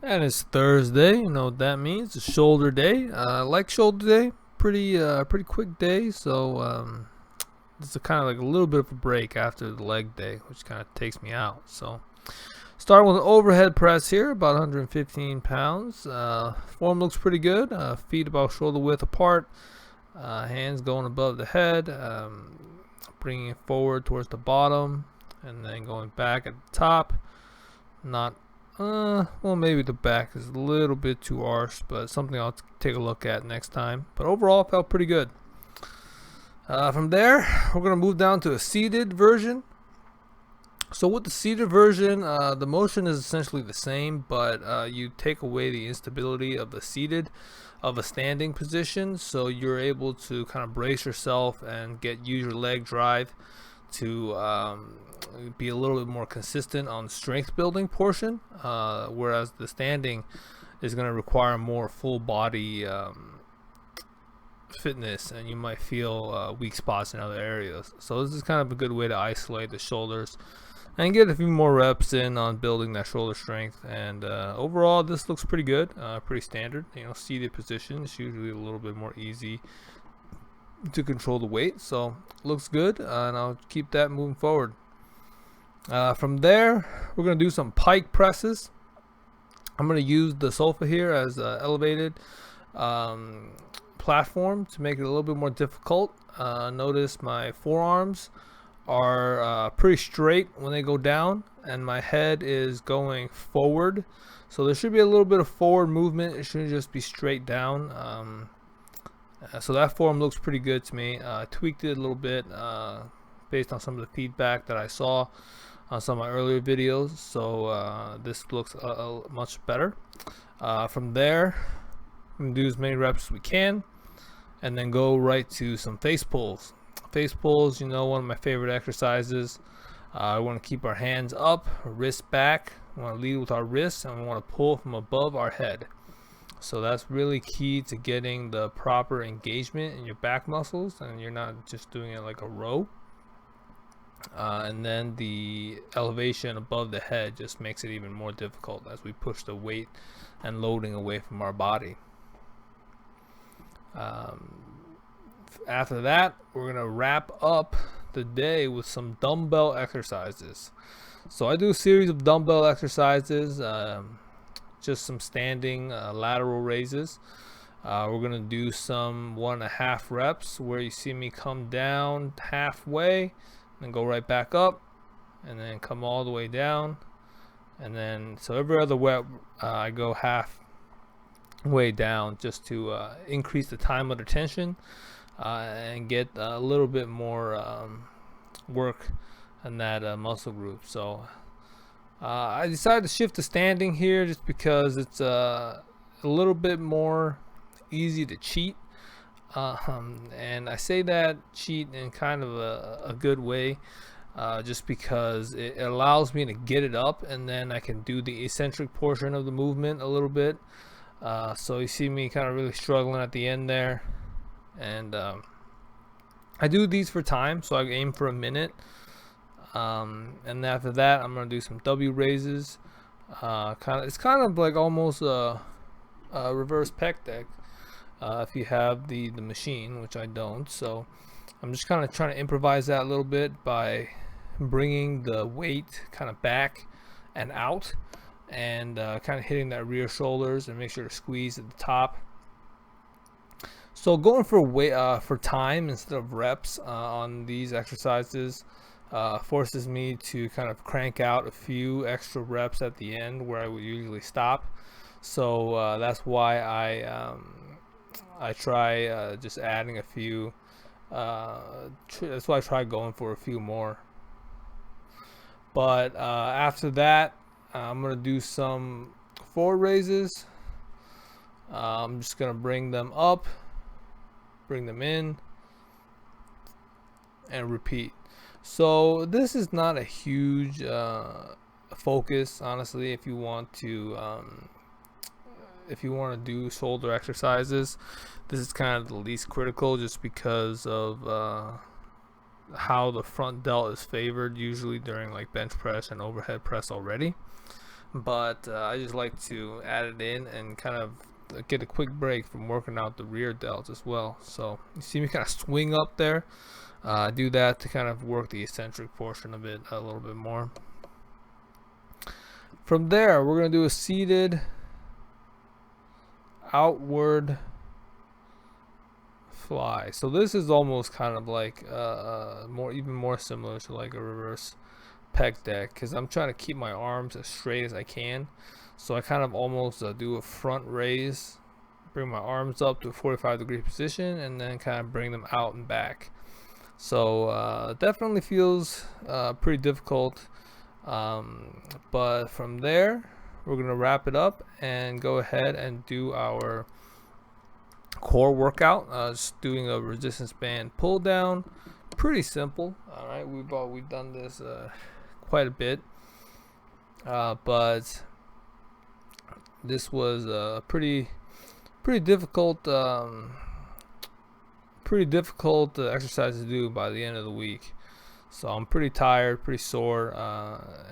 And it's Thursday. You know what that means? It's shoulder day. Like shoulder day, pretty quick day. So it's kind of like a little bit of a break after the leg day, which kind of takes me out. So starting with an overhead press here, about 115 pounds. Form looks pretty good. Feet about shoulder width apart. Hands going above the head. Bringing it forward towards the bottom, and then going back at the top. Not well, maybe the back is a little bit too harsh, but something I'll take a look at next time. But overall, it felt pretty good. From there, we're going to move down to a seated version. So with the seated version, the motion is essentially the same, but you take away the instability of a standing position. So you're able to kind of brace yourself and use your leg drive to be a little bit more consistent on the strength building portion, whereas the standing is going to require more full body fitness, and you might feel weak spots in other areas. So this is kind of a good way to isolate the shoulders and get a few more reps in on building that shoulder strength. And overall, this looks pretty good, pretty standard. Seated position is usually a little bit more easy to control the weight, so looks good, and I'll keep that moving forward. From there, we're going to do some pike presses. I'm going to use the sofa here as an elevated platform to make it a little bit more difficult. Notice my forearms are pretty straight when they go down, and my head is going forward, so there should be a little bit of forward movement. It shouldn't just be straight down. So that form looks pretty good to me. I tweaked it a little bit based on some of the feedback that I saw on some of my earlier videos. So this looks much better. From there, we're going to do as many reps as we can, and then go right to some face pulls. Face pulls, one of my favorite exercises. I want to keep our hands up, wrists back. We want to lead with our wrists, and we want to pull from above our head. So that's really key to getting the proper engagement in your back muscles, and you're not just doing it like a row. And then the elevation above the head just makes it even more difficult as we push the weight and loading away from our body. After that, we're going to wrap up the day with some dumbbell exercises. So I do a series of dumbbell exercises. Just some standing lateral raises. We're going to do some 1.5 reps where you see me come down halfway and go right back up, and then come all the way down, and then so every other rep I go halfway down, just to increase the time under tension and get a little bit more work in that muscle group. So I decided to shift to standing here just because it's a little bit more easy to cheat. And I say that cheat in kind of a good way, just because it allows me to get it up, and then I can do the eccentric portion of the movement a little bit. So you see me kind of really struggling at the end there. And I do these for time, so I aim for a minute. And after that, I'm gonna do some W raises. It's kind of like almost a reverse pec deck if you have the machine, which I don't. So I'm just kind of trying to improvise that a little bit by bringing the weight kind of back and out, and kind of hitting that rear shoulders, and make sure to squeeze at the top. So going for weight for time instead of reps on these exercises forces me to kind of crank out a few extra reps at the end where I would usually stop. So that's why I try just adding a few. That's why I try going for a few more. But after that, I'm gonna do some forward raises. I'm just gonna bring them up, bring them in, and repeat. So this is not a huge focus, honestly. If you want to do shoulder exercises, this is kind of the least critical, just because of how the front delt is favored usually during like bench press and overhead press already. but I just like to add it in and kind of get a quick break from working out the rear delts as well. So you see me kind of swing up there. Do that to kind of work the eccentric portion of it a little bit more. From there, we're going to do a seated outward fly. So this is almost kind of like even more similar to like a reverse pec deck, because I'm trying to keep my arms as straight as I can. So I kind of almost do a front raise, bring my arms up to a 45-degree position, and then kind of bring them out and back. So definitely feels pretty difficult, but from there we're gonna wrap it up and go ahead and do our core workout. Just doing a resistance band pull down, pretty simple. All right, we've done this quite a bit, but this was a pretty difficult exercise to do by the end of the week. So I'm pretty tired, pretty sore,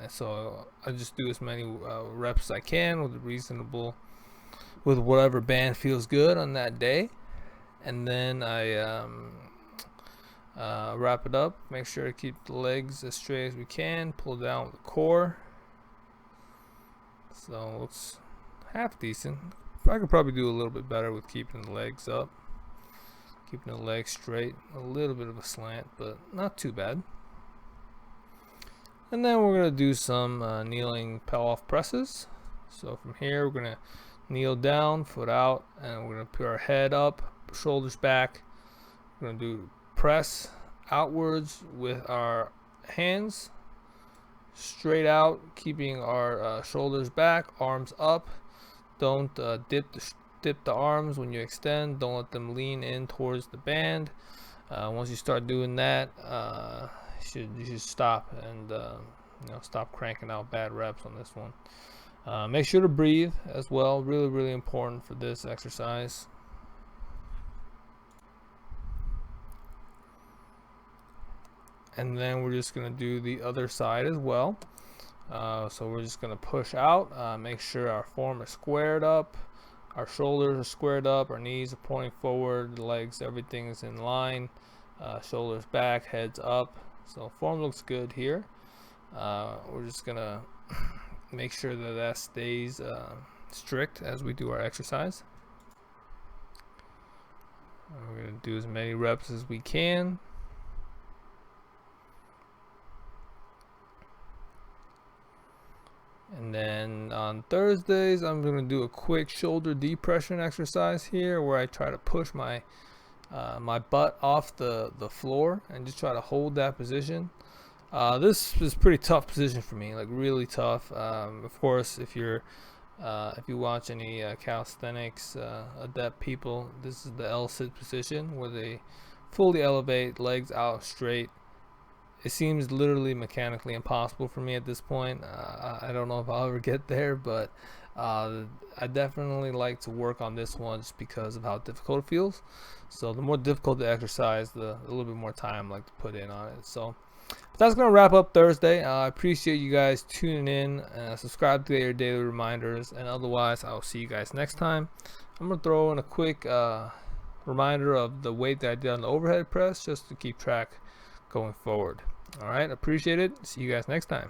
so I just do as many reps as I can with whatever band feels good on that day, and then I wrap it up. Make sure to keep the legs as straight as we can, pull down with the core. So it looks half decent. I could probably do a little bit better with keeping the legs up, keeping the legs straight. A little bit of a slant, but not too bad. And then we're going to do some kneeling pull-off presses. So from here, we're going to kneel down, foot out, and we're going to put our head up, shoulders back. We're going to do press outwards with our hands straight out, keeping our shoulders back, arms up. Don't dip the arms when you extend. Don't let them lean in towards the band. Once you start doing that, you should stop and stop cranking out bad reps on this one. Make sure to breathe as well. Really important for this exercise. And then we're just going to do the other side as well. So we're just going to push out, make sure our form is squared up, our shoulders are squared up, our knees are pointing forward, the legs, everything is in line, shoulders back, heads up. So form looks good here. We're just going to make sure that stays strict as we do our exercise. We're going to do as many reps as we can. And then on Thursdays, I'm going to do a quick shoulder depression exercise here, where I try to push my my butt off the floor and just try to hold that position. This is a pretty tough position for me, like really tough. Of course, if you watch any calisthenics adept people, this is the L-sit position, where they fully elevate, legs out straight. It seems literally mechanically impossible for me at this point. I don't know if I'll ever get there, but I definitely like to work on this one just because of how difficult it feels. So the more difficult the exercise, a little bit more time I like to put in on it. So that's going to wrap up Thursday. I appreciate you guys tuning in. Subscribe to get your daily reminders, and otherwise I'll see you guys next time. I'm going to throw in a quick reminder of the weight that I did on the overhead press, just to keep track going forward. All right, appreciate it. See you guys next time.